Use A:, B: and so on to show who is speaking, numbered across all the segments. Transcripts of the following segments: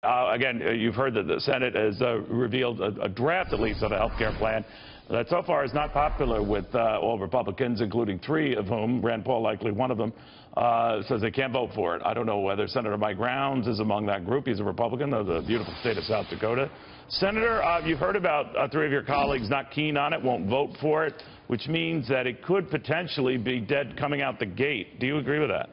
A: Again, you've heard that the Senate has revealed a draft, at least, of a health care plan that so far is not popular with all Republicans, including 3 of whom, Rand Paul likely one of them, says they can't vote for it. I don't know whether Senator Mike Rounds is among that group. He's a Republican of the beautiful state of South Dakota. Senator, you've heard about 3 of your colleagues not keen on it, won't vote for it, which means that it could potentially be dead coming out the gate. Do you agree with that?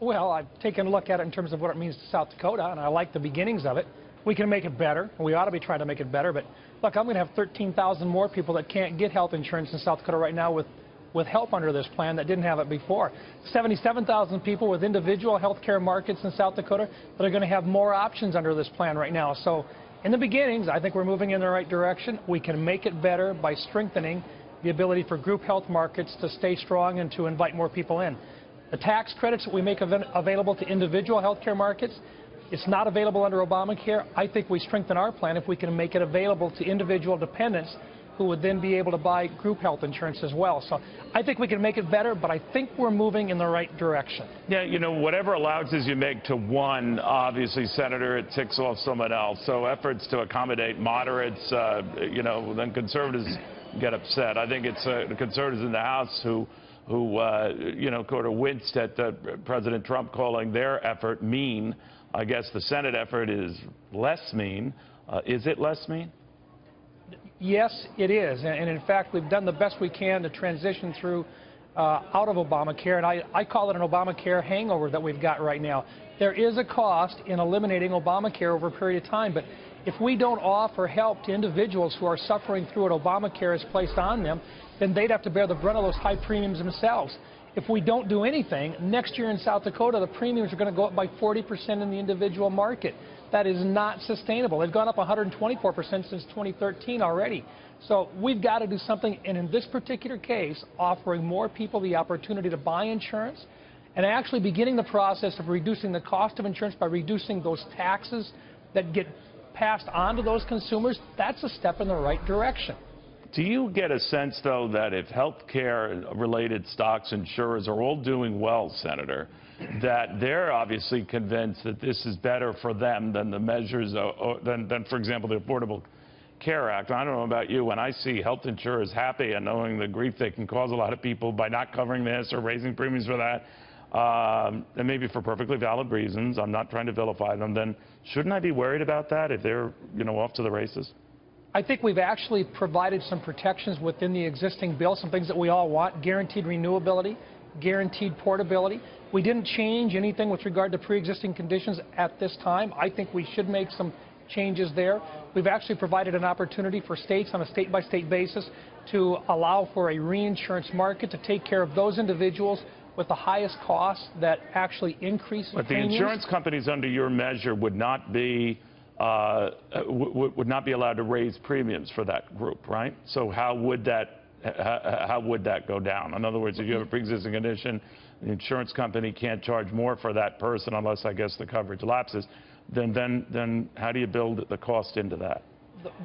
B: Well, I've taken a look at it in terms of what it means to South Dakota, and I like the beginnings of it. We can make it better. We ought to be trying to make it better. But, look, I'm going to have 13,000 more people that can't get health insurance in South Dakota right now with help under this plan that didn't have it before. 77,000 people with individual health care markets in South Dakota that are going to have more options under this plan right now. So, in the beginnings, I think we're moving in the right direction. We can make it better by strengthening the ability for group health markets to stay strong and to invite more people in. The tax credits that we make available to individual health care markets, it's not available under Obamacare. I think we strengthen our plan if we can make it available to individual dependents who would then be able to buy group health insurance as well. So I think we can make it better, but I think we're moving in the right direction.
A: Yeah, you know, whatever allowances you make to one, obviously, Senator, it ticks off someone else. So efforts to accommodate moderates, you know, then conservatives get upset. I think it's the conservatives in the House who you know, sort of winced at President Trump calling their effort mean. I guess the Senate effort is less mean. Is it less mean?
B: Yes, it is. And in fact, we've done the best we can to transition through out of Obamacare. And I call it an Obamacare hangover that we've got right now. There is a cost in eliminating Obamacare over a period of time. But if we don't offer help to individuals who are suffering through what Obamacare has placed on them, then they'd have to bear the brunt of those high premiums themselves. If we don't do anything, next year in South Dakota, the premiums are going to go up by 40% in the individual market. That is not sustainable. They've gone up 124% since 2013 already. So we've got to do something, and in this particular case, offering more people the opportunity to buy insurance and actually beginning the process of reducing the cost of insurance by reducing those taxes that get passed on to those consumers. That's a step in the right direction.
A: Do you get a sense, though, that if health care-related stocks, insurers are all doing well, Senator, that they're obviously convinced that this is better for them than the measures, than, for example, the Affordable Care Act? I don't know about you. When I see health insurers happy and knowing the grief they can cause a lot of people by not covering this or raising premiums for that, and maybe for perfectly valid reasons, I'm not trying to vilify them, then shouldn't I be worried about that if they're, you know, off to the races?
B: I think we've actually provided some protections within the existing bill, some things that we all want: guaranteed renewability, guaranteed portability. We didn't change anything with regard to pre-existing conditions at this time. I think we should make some changes there. We've actually provided an opportunity for states on a state-by-state basis to allow for a reinsurance market to take care of those individuals with the highest costs that actually increase
A: But
B: premiums.
A: the insurance companies under your measure would not be allowed to raise premiums for that group, right? So how would that go down? In other words, if you have a pre-existing condition, the insurance company can't charge more for that person unless, I guess, the coverage lapses. Then how do you build the cost into that?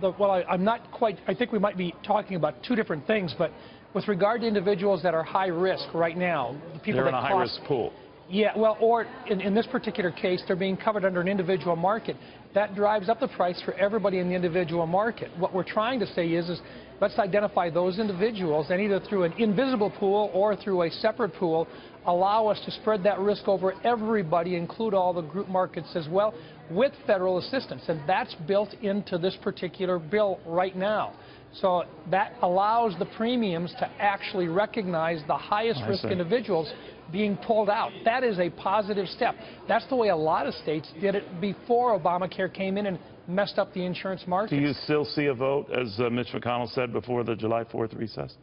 B: Well, I'm not quite. I think we might be talking about 2 different things. But with regard to individuals that are high risk right now, the people
A: they're in
B: that
A: a high risk pool.
B: Yeah, well, or in this particular case, they're being covered under an individual market. That drives up the price for everybody in the individual market. What we're trying to say is let's identify those individuals and either through an invisible pool or through a separate pool, allow us to spread that risk over everybody, include all the group markets as well, with federal assistance. And that's built into this particular bill right now. So that allows the premiums to actually recognize the highest risk individuals being pulled out. That is a positive step. That's the way a lot of states did it before Obamacare came in and messed up the insurance market.
A: Do you still see a vote, as Mitch McConnell said, before the July 4th recess?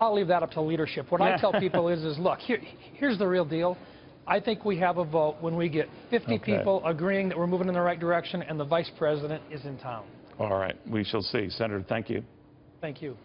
B: I'll leave that up to leadership. What I tell people is look, here's the real deal. I think we have a vote when we get 50 people agreeing that we're moving in the right direction and the vice president is in town.
A: All right. We shall see. Senator, thank you.
B: Thank you.